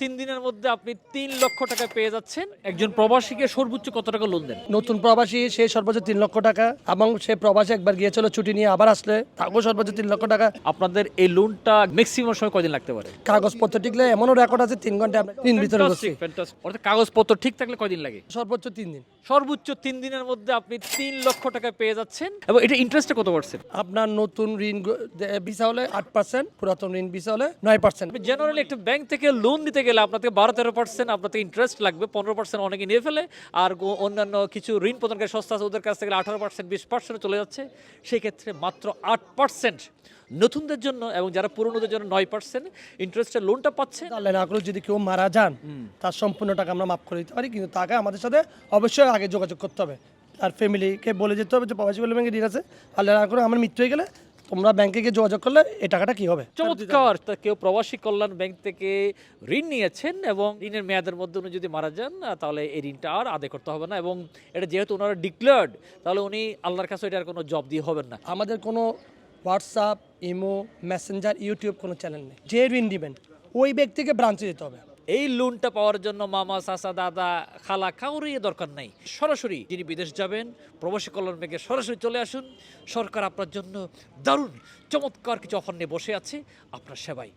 3 দিনের মধ্যে আপনি 3 লক্ষ টাকা পেয়ে যাচ্ছেন। একজন প্রবাসীকে সর্বোচ্চ কত টাকা লোন দেন? নতুন প্রবাসী সে সর্বোচ্চ 3 লক্ষ টাকা, এবং সে প্রবাসী একবার গিয়েছিল ছুটি নিয়ে আবার আসলে তাকেও সর্বোচ্চ 3 লক্ষ টাকা। আপনাদের এই লোনটা ম্যাক্সিমাম সময় কয়দিন লাগতে পারে? কাগজপত্র ঠিকলে এমনও রেকর্ড আছে 3 ঘন্টা আমরা ঋণ বিতরণ করছি। অর্থাৎ কাগজপত্র ঠিক থাকলে কয়দিন লাগে? সর্বোচ্চ 3 দিন। সর্বোচ্চ 3 দিনের মধ্যে আপনি 3 লক্ষ টাকা পেয়ে যাচ্ছেন। এবং এটা ইন্টারেস্টে কত পার্সেন্ট? আপনার নতুন ঋণ ভিসা হলে 8%, পুরাতন ঋণ ভিসা হলে 9%। জেনারেলি একটা ব্যাংক থেকে লোন দিতে গেলে আপনাকে 12-13% আপনাকে ইন্টারেস্ট লাগবে, 15% অনেকে নিয়ে ফেলে। আর অন্যান্য কিছু ঋণ প্রদানকারী সংস্থা আছে ওদের কাছ থেকে 18%, 20% চলে যাচ্ছে। সেই ক্ষেত্রে মাত্র 8% নতুনদের জন্য এবং যারা পুরনোদের জন্য 9% ইন্টারেস্টের লোনটা পাচ্ছে। তাহলে না করে যদি কেউ মারা যান তার সম্পূর্ণ টাকা আমরা মাফ করে দিতে পারি, কিন্তু তাকে আমাদের সাথে অবশ্যই আগে যোগাযোগ করতে হবে। আর ফ্যামিলিকে বলে যেতে হবে যে প্রবাসী বলে ব্যাংকে ঋণ আছে, আল্লাহ না করে আমার মৃত্যু হয়ে গেলে তোমরা ব্যাংকে গিয়ে যোগাযোগ করলে এই টাকাটা কি হবে। চমৎকার। তা কেউ প্রবাসী কল্যাণ ব্যাংক থেকে ঋণ নিয়েছেন এবং ঋণের মেয়াদের মধ্যে উনি যদি মারা যান তাহলে এই ঋণটা আর আদায় করতে হবে না, এবং এটা যেহেতু ওনারা ডিক্লেয়ার্ড তাহলে উনি আল্লাহর কাছে এটার কোনো জব দিয়ে হবেন না। আমাদের কোনো হোয়াটসঅ্যাপ, ইমো, মেসেঞ্জার, ইউটিউব কোনো চ্যানেল নেই। যে ঋণ দিবেন ওই ব্যক্তিকে ব্রাঞ্চে যেতে হবে। এই লোনটা পাওয়ার জন্য মামা, চাচা, দাদা, খালা কাউরই দরকার নাই। সরাসরি যিনি বিদেশ যাবেন প্রবাসী কল্যাণ ব্যাংকে সরাসরি চলে আসুন। সরকার আপনার জন্য দারুণ চমৎকার কিছু অফার নিয়ে বসে আছে আপনার সেবায়।